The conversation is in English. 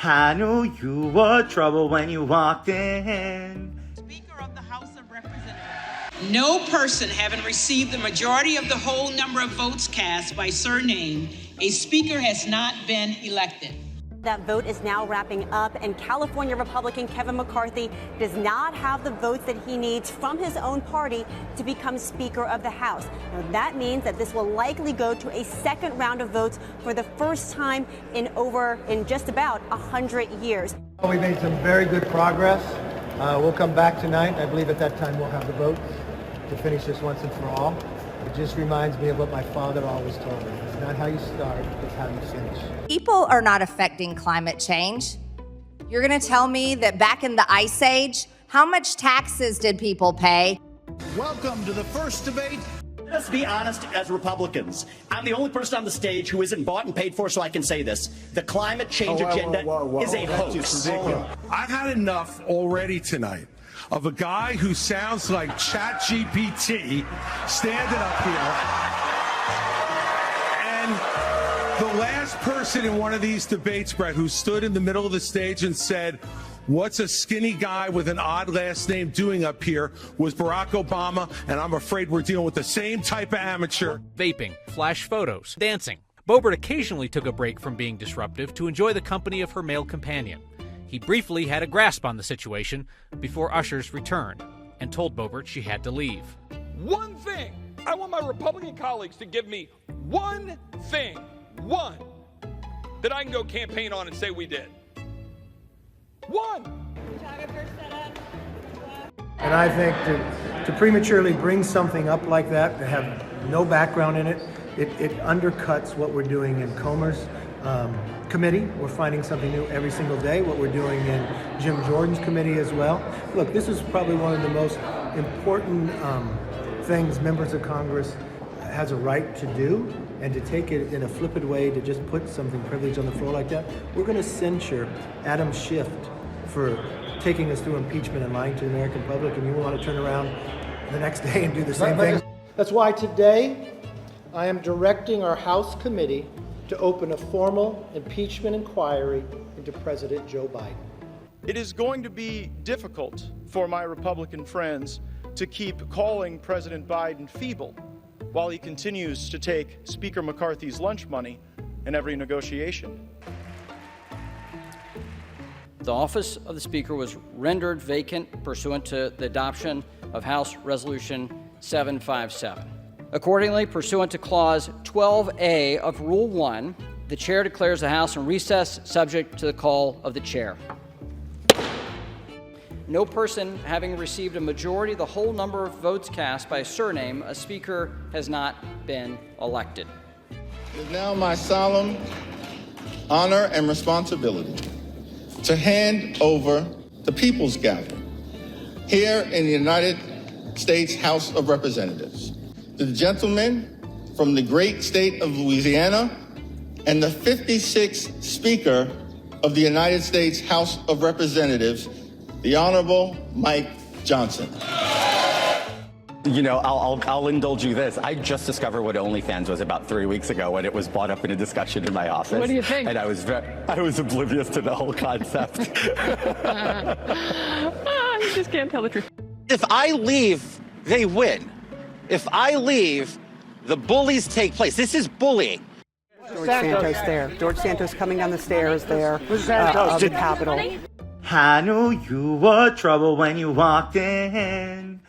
I knew you were trouble when you walked in. Speaker of the House of Representatives. No person having received the majority of the whole number of votes cast by surname, a speaker has not been elected. That vote is now wrapping up, and California Republican Kevin McCarthy does not have the votes that he needs from his own party to become Speaker of the House. Now, that means that this will likely go to a second round of votes for the first time in just about 100 years. We made some very good progress. We'll come back tonight. I believe at that time we'll have the votes to finish this once and for all. It just reminds me of what my father always told me. It's not how you start, it's how you finish. People are not affecting climate change. You're going to tell me that back in the Ice Age, how much taxes did people pay? Welcome to the first debate. Let's be honest as Republicans. I'm the only person on the stage who isn't bought and paid for, so I can say this. The climate change agenda is a hoax. I've had enough already tonight of a guy who sounds like ChatGPT standing up here. And the last person in one of these debates, Brett, who stood in the middle of the stage and said, "What's a skinny guy with an odd last name doing up here?" was Barack Obama, and I'm afraid we're dealing with the same type of amateur. Vaping, flash photos, dancing. Boebert occasionally took a break from being disruptive to enjoy the company of her male companion. He briefly had a grasp on the situation before ushers returned and told Boebert she had to leave. One thing. I want my Republican colleagues to give me one thing, one, that I can go campaign on and say we did. One. And I think to prematurely bring something up like that, to have no background in it, it undercuts what we're doing in Comer's committee. We're finding something new every single day, what we're doing in Jim Jordan's committee as well. Look, this is probably one of the most important things members of Congress has a right to do, and to take it in a flippant way to just put something privileged on the floor like that. We're going to censure Adam Schiff for taking us through impeachment and lying to the American public, and you want to turn around the next day and do the same thing. That's why today I am directing our House committee to open a formal impeachment inquiry into President Joe Biden. It is going to be difficult for my Republican friends to keep calling President Biden feeble while he continues to take Speaker McCarthy's lunch money in every negotiation. The office of the Speaker was rendered vacant pursuant to the adoption of House Resolution 757. Accordingly, pursuant to Clause 12A of Rule 1, the Chair declares the House in recess subject to the call of the Chair. No person having received a majority of the whole number of votes cast by surname, a Speaker has not been elected. It is now my solemn honor and responsibility to hand over the People's Gavel here in the United States House of Representatives to the gentleman from the great state of Louisiana and the 56th Speaker of the United States House of Representatives, the Honorable Mike Johnson. You know, I'll indulge you this. I just discovered what OnlyFans was about 3 weeks ago when it was brought up in a discussion in my office. What do you think? And I was oblivious to the whole concept. You just can't tell the truth. If I leave, they win. If I leave, the bullies take place. This is bullying. George Santos there. George Santos coming down the stairs there of the Capitol. I knew you were trouble when you walked in.